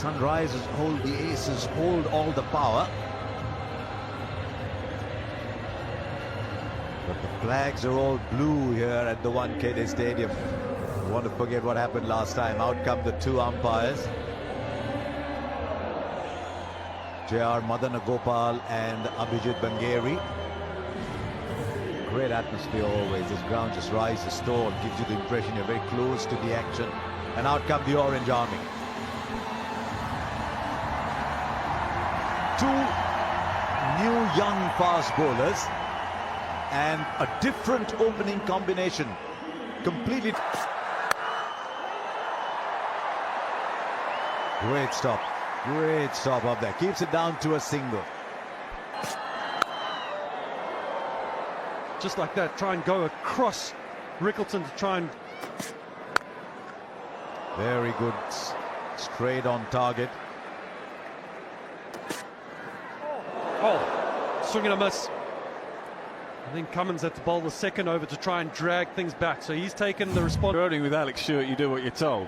Sunrisers hold the aces, hold all the power. But the flags are all blue here at the Wankhede Stadium. I want to forget what happened last time. Out come the two umpires. J.R. Madanagopal and Abhijit Bangeri. Great atmosphere always. This ground just rises tall, gives you the impression you're very close to the action. And out come the Orange Army. Two new young fast bowlers and a different opening combination. Completely. Great stop. Great stop up there. Keeps it down to a single. Just like that, try and go across Rickelton to try and... Very good. Straight on target. Oh, swing and a miss. I think Cummins had to bowl the second over to try and drag things back. So he's taken the responsibility. With Alex Stewart, you do what you're told.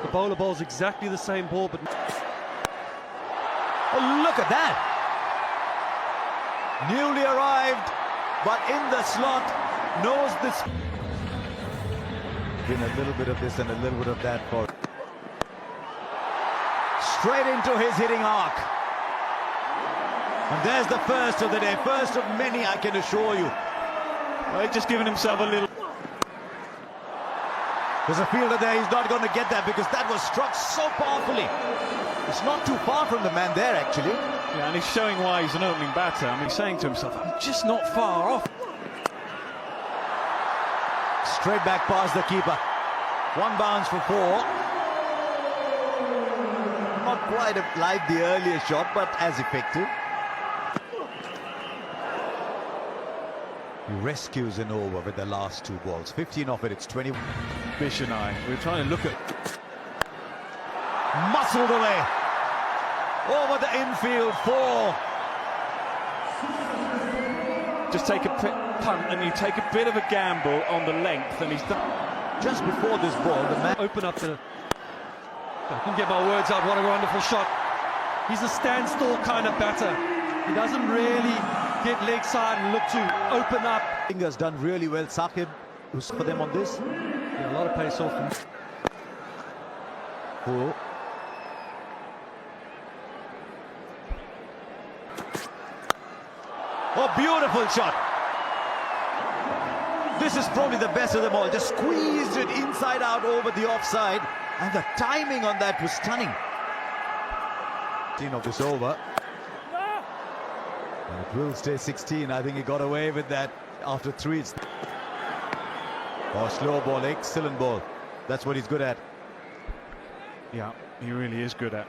The bowler bowls exactly the same ball, but... Oh, look at that! Newly arrived, but in the slot, knows this. Been a little bit of this and a little bit of that for. Straight into his hitting arc. And there's the first of the day, first of many, I can assure you. Well, he's just giving himself a little. There's a fielder there, he's not going to get that because that was struck so powerfully. It's not too far from the man there, actually. Yeah, and he's showing why he's an opening batter. I mean, he's saying to himself, I'm just not far off. Straight back past the keeper. One bounce for four. Not quite like the earlier shot, but as effective. He rescues an over with the last two balls. 15 off it, it's 21. Bish and I, we're trying to look at... Muscled away. Over the infield, four. Just take a punt and you take a bit of a gamble on the length, and he's done. Just before this ball, the man... Open up the... I can get my words out, what a wonderful shot. He's a standstill kind of batter. He doesn't really get leg side and look to open up. Fingers done really well. Saqib, who's for them on this? Yeah, a lot of pace off him. Four. Oh, beautiful shot. This is probably the best of them all. Just squeezed it inside out over the offside. And the timing on that was stunning. 16 of this over. And it will stay 16. I think he got away with that after three. Oh, slow ball, excellent ball. That's what he's good at. Yeah, he really is good at.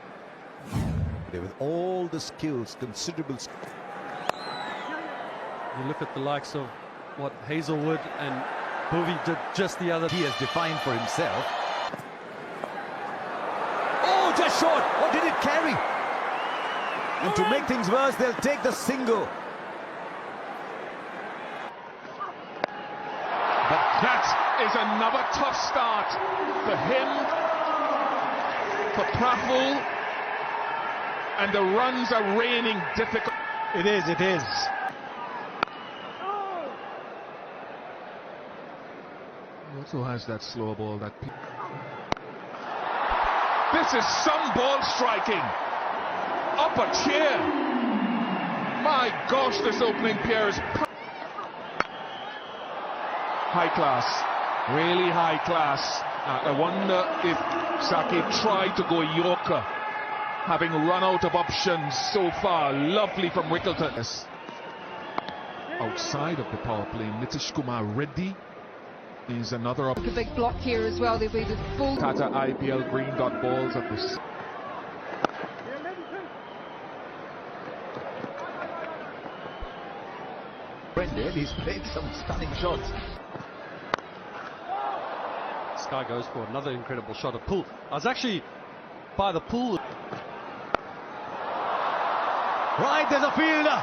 With all the skills, considerable skills. You look at the likes of what Hazelwood and Bhuvi did just the other. He has defined for himself. Oh, just short. Or did it carry? And to make things worse, they'll take the single. But that is another tough start for him, for Praful, and the runs are raining difficult. It is. He also has that slow ball that... This is some ball striking. Up a chair. My gosh, this opening pair is high class. Really high class. I wonder if Saqib tried to go Yorker, having run out of options so far. Lovely from Rickelton. Outside of the power play, Nitish Kumar Reddy is another A big block here as well. They'll be the full Tata IPL green dot balls at this. Brendan, he's played some stunning shots. Sky goes for another incredible shot of pull. I was actually by the pool. Right, there's a fielder.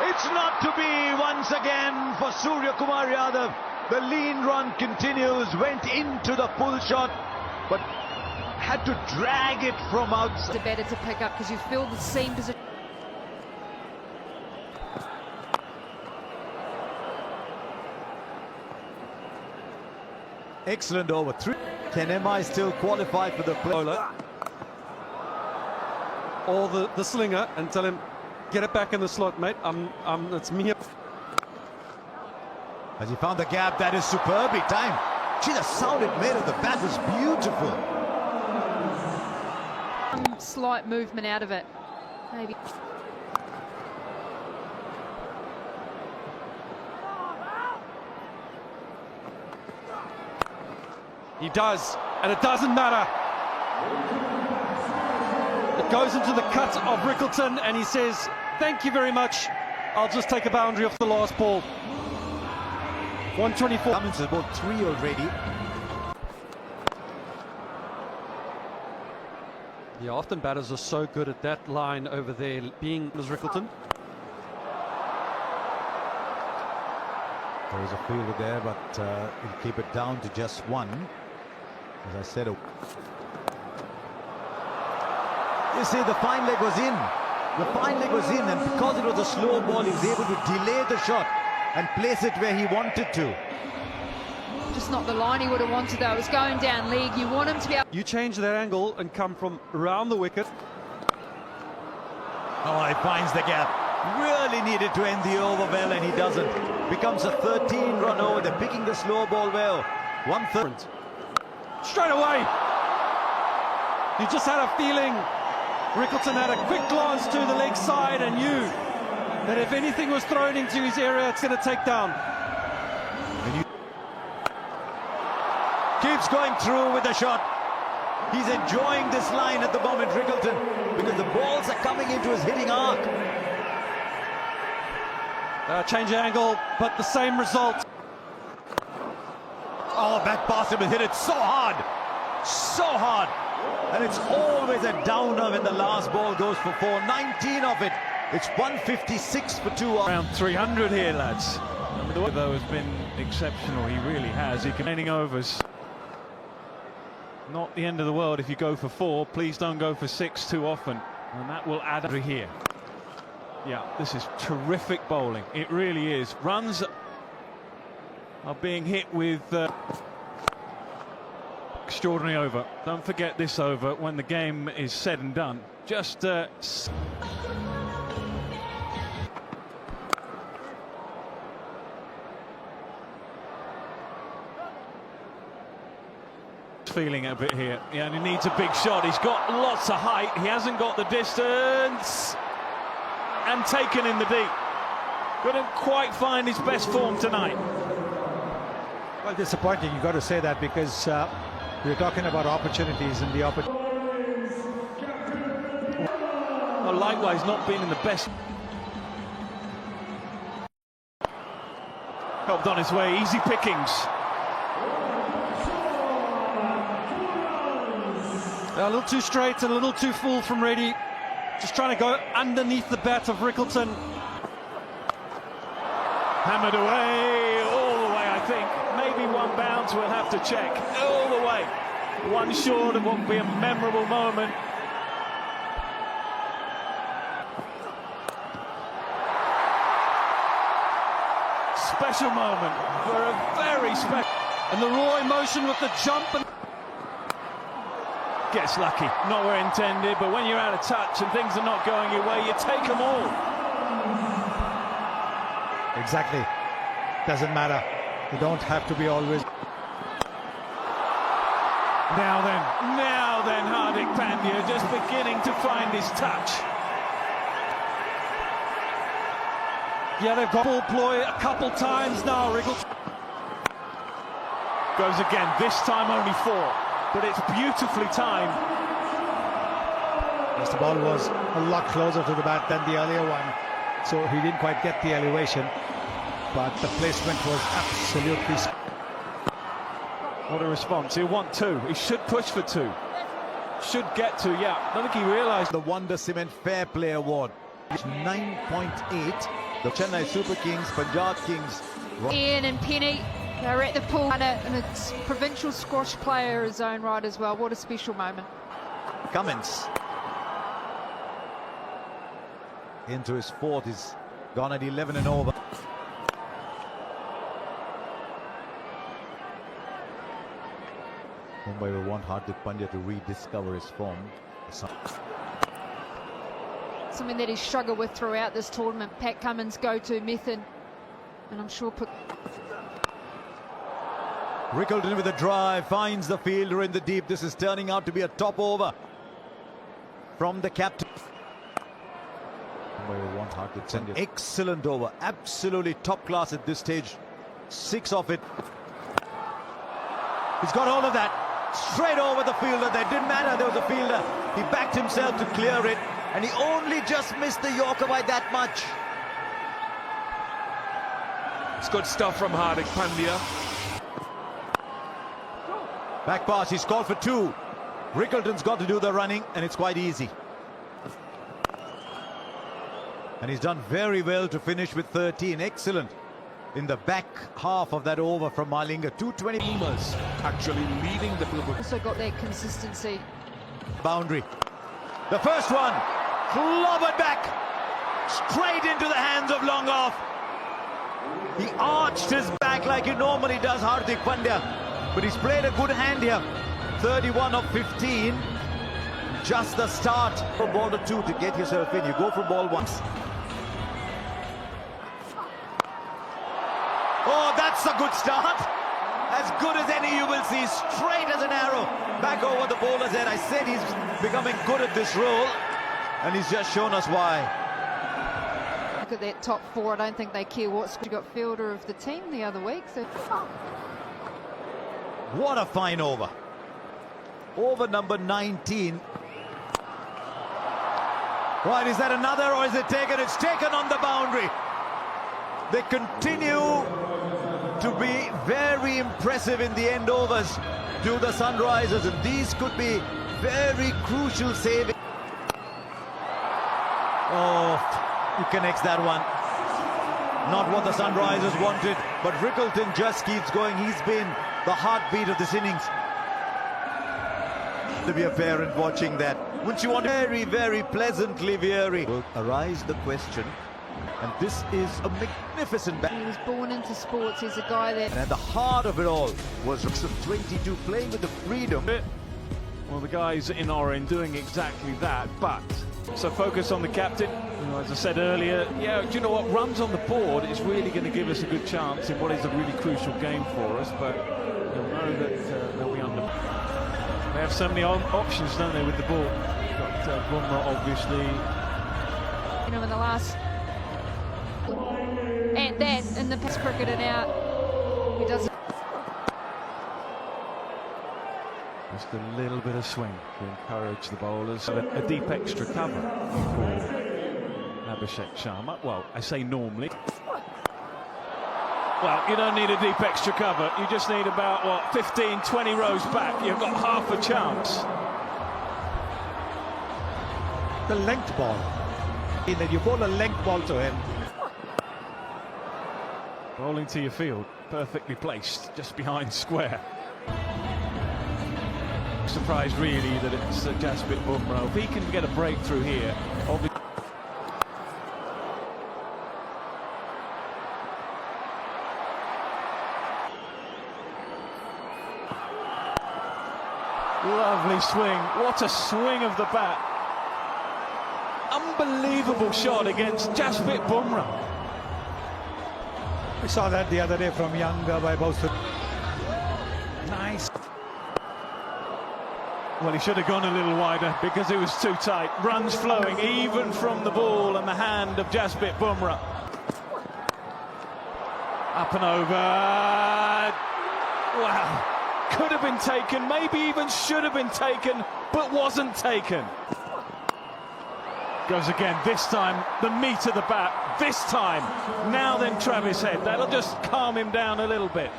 It's not to be once again for Surya Kumar Yadav. The lean run continues, went into the pull shot, but had to drag it from outside. It's better to pick up because you feel the same position. Excellent over. Can MI still qualify for the play? Or the slinger and tell him, get it back in the slot, mate. It's me. As he found the gap, that is superbly timed. Gee, the sound it made of the bat was beautiful. Slight movement out of it, maybe. He does, and it doesn't matter. It goes into the cut of Rickelton, and he says, thank you very much. I'll just take a boundary off the last ball. 124. Cummins has bowled 3 already. Yeah, often batters are so good at that line over there, being as Rickelton. There is a fielder there, but he'll keep it down to just 1. As I said, you see, the fine leg was in. The fine leg was in, and because it was a slow ball, he was able to delay the shot and place it where he wanted to. Just not the line he would have wanted though. It was going down leg. You want him to be able. You change that angle and come from around the wicket. Oh, he finds the gap. Really needed to end the over well, and he doesn't. Becomes a 13-run over. They're picking the slow ball well. 1/3. Straight away. You just had a feeling Rickelton had a quick glance to the leg side and knew that if anything was thrown into his area, it's going to take down. Keeps going through with the shot. He's enjoying this line at the moment, Rickelton, because the balls are coming into his hitting arc. Change angle, but the same result. Oh, back past him and hit it so hard. So hard. And it's always a downer when the last ball goes for 4. 19 of it. It's 156 for 2. Around 300 here, lads. The way, though, has been exceptional. He really has. He can overs. Not the end of the world if you go for 4. Please don't go for 6 too often, and that will add up here. Yeah, this is terrific bowling. It really is. Runs are being hit with extraordinary over. Don't forget this over when the game is said and done. Just feeling it a bit here. Yeah, and he needs a big shot. He's got lots of height. He hasn't got the distance. And taken in the deep. Couldn't quite find his best form tonight. Well, disappointing, you've got to say that, because we're talking about opportunities, and the opportunity. Well, likewise, not being in the best. Helped on his way, easy pickings. A little too straight and a little too full from Reddy. Just trying to go underneath the bat of Rickelton. Hammered away, all the way, I think. Maybe one bounce, we'll have to check. All the way. One short of what will be a memorable moment. Special moment for a very special. And the raw emotion with the jump. And gets lucky, not where intended, but when you're out of touch and things are not going your way, you take them all. Exactly. Doesn't matter. You don't have to be always. Now then, Hardik Pandya just beginning to find his touch. yeah, they've got ball ploy a couple times now. Rickelton goes again, this time only 4. But it's beautifully timed. Yes, the ball was a lot closer to the bat than the earlier one, so he didn't quite get the elevation, but the placement was absolutely. What a response. He'll want 2. He should push for 2. Should get to, yeah. I don't think he realised. The Wonder Cement Fair Play Award. 9.8. The Chennai Super Kings, Punjab Kings. Ian and Penny, they're at the pool, and a provincial squash player in his own right as well. What a special moment. Cummins. Into his fourth, he's gone at 11 and over. Mumbai will want Hardik Pandya to rediscover his form. Something that he's struggled with throughout this tournament. Pat Cummins' go-to method, and I'm sure put. Rickelton with a drive, finds the fielder in the deep. This is turning out to be a top over from the captain. Mumbai will want Hardik Pandya. Excellent over, absolutely top class at this stage. 6 off it. He's got hold of that. Straight over the fielder. There didn't matter, there was a fielder. He backed himself to clear it, and he only just missed the Yorker by that much. It's good stuff from Hardik Pandya. Back pass, he's called for 2. Rickelton's got to do the running, and it's quite easy. And he's done very well to finish with 13. Excellent in the back half of that over from Malinga. 220 Eamers actually leading the field. Also got that consistency. Boundary. The first one, clobbered back, straight into the hands of long off. He arched his back like he normally does, Hardik Pandya. But he's played a good hand here. 31 of 15. Just the start. From ball to 2 to get yourself in. You go for ball once. Oh, that's a good start. As good as any you will see. Straight as an arrow. Back over the bowler's head. I said he's becoming good at this role. And he's just shown us why. Look at that top 4. I don't think they care what's got fielder of the team the other week. So. What a fine over. Over number 19. Right, is that another or is it taken? It's taken on the boundary. They continue to be very impressive in the end overs to the Sunrisers, and these could be very crucial saving. Oh, he connects that one. Not what the Sunrisers wanted, but Rickelton just keeps going. He's been the heartbeat of this innings. To be a parent watching that, wouldn't you want very, very pleasantly weary? Will arise the question, and this is a magnificent bat. He was born into sports. He's a guy that. And at the heart of it all was Rooks of 22 playing with the freedom. Well, the guys in orange doing exactly that, but so focus on the captain. You know, as I said earlier, yeah, do you know what? Runs on the board is really going to give us a good chance in what is a really crucial game for us, but you'll know that they'll be under. They have so many options, don't they, with the ball? You've got Bumrah, obviously. You know, in the last. And that in the Test cricket and out. He does. Just a little bit of swing to encourage the bowlers. A deep extra cover for Abhishek Sharma. Well, I say normally. Well, you don't need a deep extra cover. You just need about, what, 15, 20 rows back. You've got half a chance. The length ball. Then you bowl a length ball to him. Rolling to your field, perfectly placed, just behind square. Surprised really that it's Jasprit Bumrah. If he can get a breakthrough here, obviously. Lovely swing. What a swing of the bat. Unbelievable shot against Jasprit Bumrah. We saw that the other day from Young by both. Nice. Well, he should have gone a little wider because it was too tight. Runs flowing even from the ball and the hand of Jasprit Bumrah. Up and over. Wow. Could have been taken, maybe even should have been taken, but wasn't taken. Goes again, this time the meat of the bat, this time. Now then Travis Head, that'll just calm him down a little bit.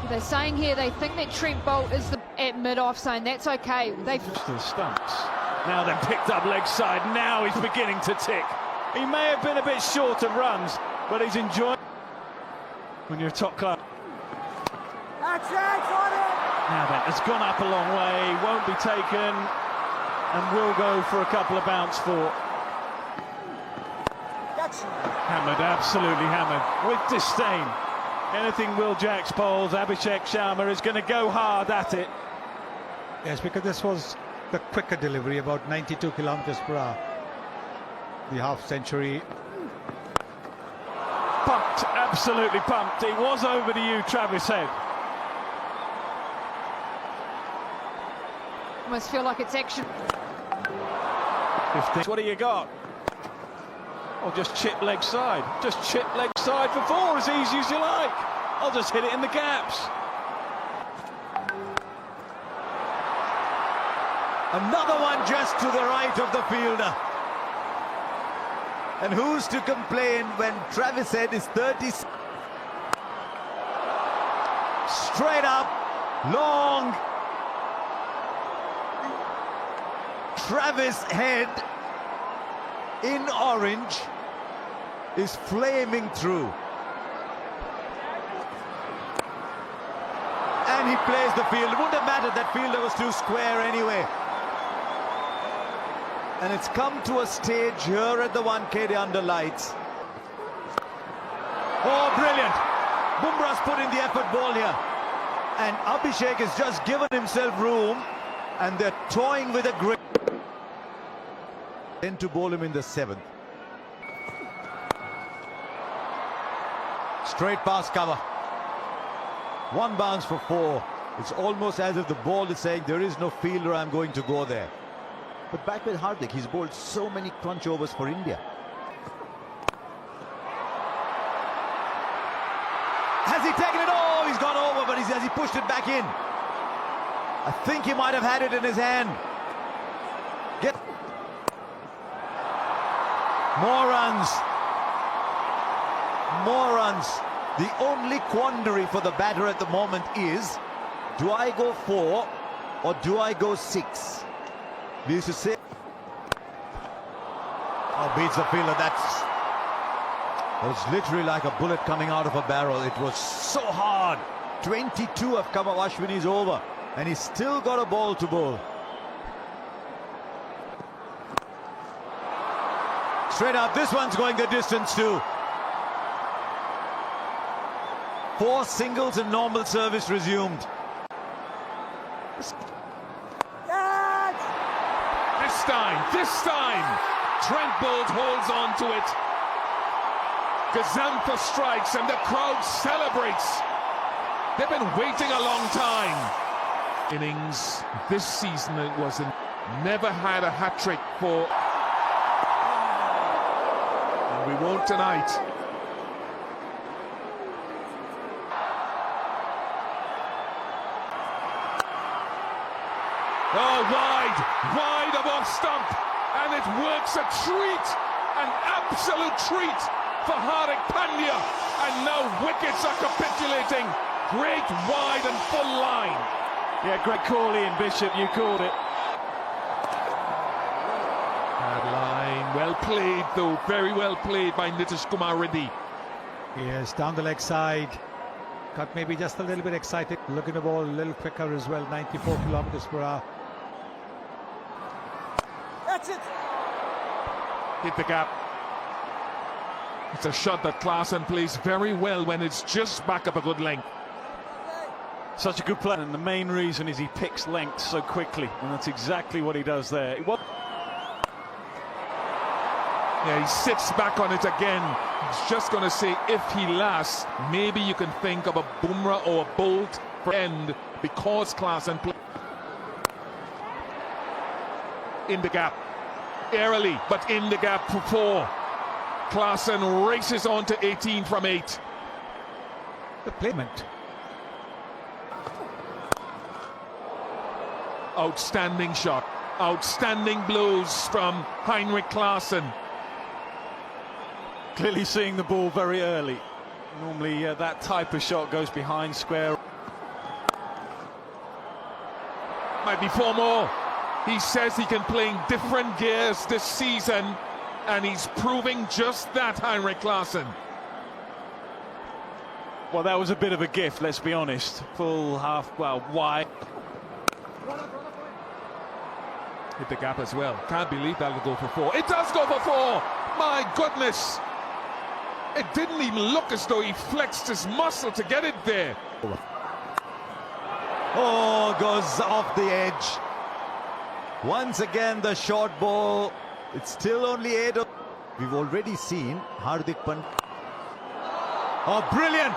They're saying here they think that Trent Bolt is at mid-off, saying that's okay. They've to the stumps. Now then picked up leg side, now he's beginning to tick. He may have been a bit short of runs, but he's enjoying when you're a top club. Now then, has gone up a long way, won't be taken, and will go for a couple of bounce for. Hammered, absolutely hammered, with disdain. Anything Will Jacks bowls, Abhishek Sharma is going to go hard at it. Yes, because this was the quicker delivery, about 92 kilometers per hour. The half century. Pumped, absolutely pumped. It was over to you, Travis Head. Almost feel like it's action. 15. What do you got? Or just chip leg side. Just chip leg side for four, as easy as you like. I'll just hit it in the gaps. Another one just to the right of the fielder. And who's to complain when Travis Head is 30? Straight up, long. Travis Head in orange is flaming through. And he plays the field. It wouldn't have mattered, that fielder was too square anyway. And it's come to a stage here at the 1K under lights. Oh, brilliant. Bumrah's put in the effort ball here. And Abhishek has just given himself room. And they're toying with a grip. Then to bowl him in the 7th. Straight past cover. One bounce for 4. It's almost as if the ball is saying there is no fielder, I'm going to go there. But back with Hardik, he's bowled so many crunch overs for India. Has he taken it? Oh, he's gone over, but has he pushed it back in? I think he might have had it in his hand. More runs. More runs. The only quandary for the batter at the moment is, do I go 4 or do I go 6? We used to say, oh, beats the fielder. That was literally like a bullet coming out of a barrel. It was so hard. 22 have come of Ashwini's over, and he's still got a ball to bowl. Straight up, this one's going the distance too. 4 singles and normal service resumed. This time, Trent Bolt holds on to it. Gazantha strikes and the crowd celebrates. They've been waiting a long time. Innings this season it wasn't. Never had a hat-trick for. And we won't tonight. Oh, wide of off stump, and it works a treat, an absolute treat for Hardik Pandya, and now wickets are capitulating. Great wide and full line. Yeah, great call, Ian Bishop, you called it. Bad line, well played though, very well played by Nitish Kumar Reddy. Yes, down the leg side. Got maybe just a little bit excited. Looking the ball a little quicker as well, 94 kilometers per hour. That's it. Hit the gap. It's a shot that Klaasen plays very well when it's just back up a good length. Such a good play, and the main reason is he picks length so quickly, and that's exactly what he does there. Yeah, he sits back on it again. He's just going to say if he lasts, maybe you can think of a Bumrah or a Bolt for end because Klaasen play in the gap. Airily, but in the gap for 4. Klaasen races on to 18 from 8. The placement. Outstanding shot. Outstanding blows from Heinrich Klaasen. Clearly seeing the ball very early. Normally that type of shot goes behind square. Might be 4 more. He says he can play in different gears this season. and he's proving just that, Heinrich Klaasen. Well, that was a bit of a gift, let's be honest. Full half, well, wide. Hit the gap as well. Can't believe that'll go for 4. It does go for 4! My goodness! It didn't even look as though he flexed his muscle to get it there. Oh, goes off the edge. Once again, the short ball. It's still only 8. We've already seen Hardik Pandya. Oh, brilliant!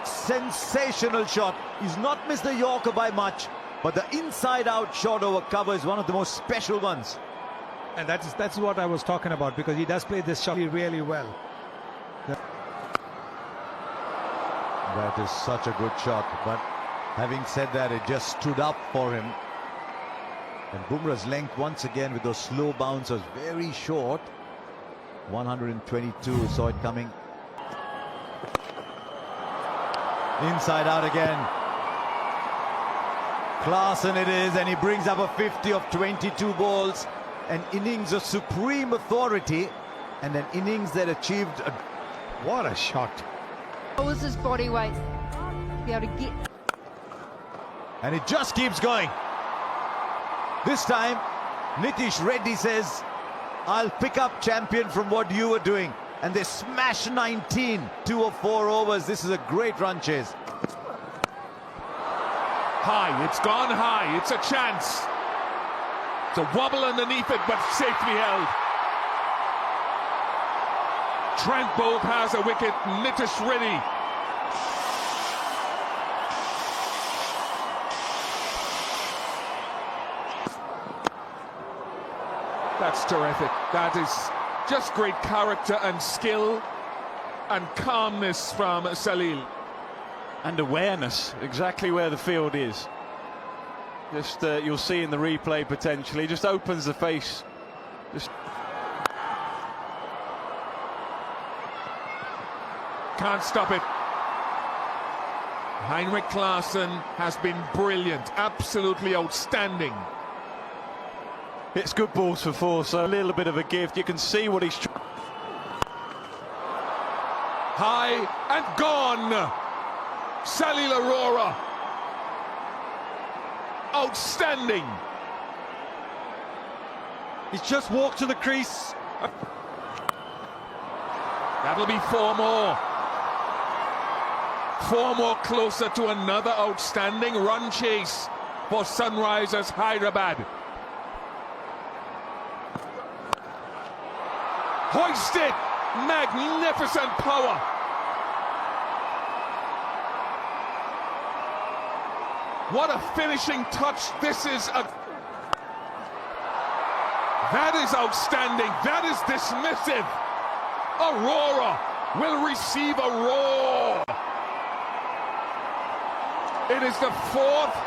Sensational shot. He's not missed the Yorker by much, but the inside-out shot over cover is one of the most special ones. And that's what I was talking about, because he does play this shot really well. That is such a good shot, but having said that, it just stood up for him. And Bumrah's length once again with those slow bouncers, very short. 122, saw it coming. Inside out again. Klaasen it is, and he brings up a 50 of 22 balls. An innings of supreme authority, and an innings that achieved a... What a shot. What was his body weight? Be able to get... And it just keeps going. This time, Nitish Reddy says, I'll pick up champion from what you were doing. And they smash 19, 2 of 4 overs. This is a great run chase. High, it's gone high, it's a chance. It's a wobble underneath it, but safely held. Trent Bolt has a wicket, Nitish Reddy. That's terrific. That is just great character and skill and calmness from Salil. And awareness, exactly where the field is. Just you'll see in the replay potentially, just opens the face. Just can't stop it. Heinrich Klaasen has been brilliant, absolutely outstanding. It's good balls for 4, so a little bit of a gift. You can see what he's trying. High and gone. Salil Arora. Outstanding. He's just walked to the crease. That'll be 4 more. 4 more closer to another outstanding run chase for Sunrisers Hyderabad. Hoisted! Magnificent power! What a finishing touch this is. That is outstanding. That is dismissive. Aurora will receive a roar. It is the 4th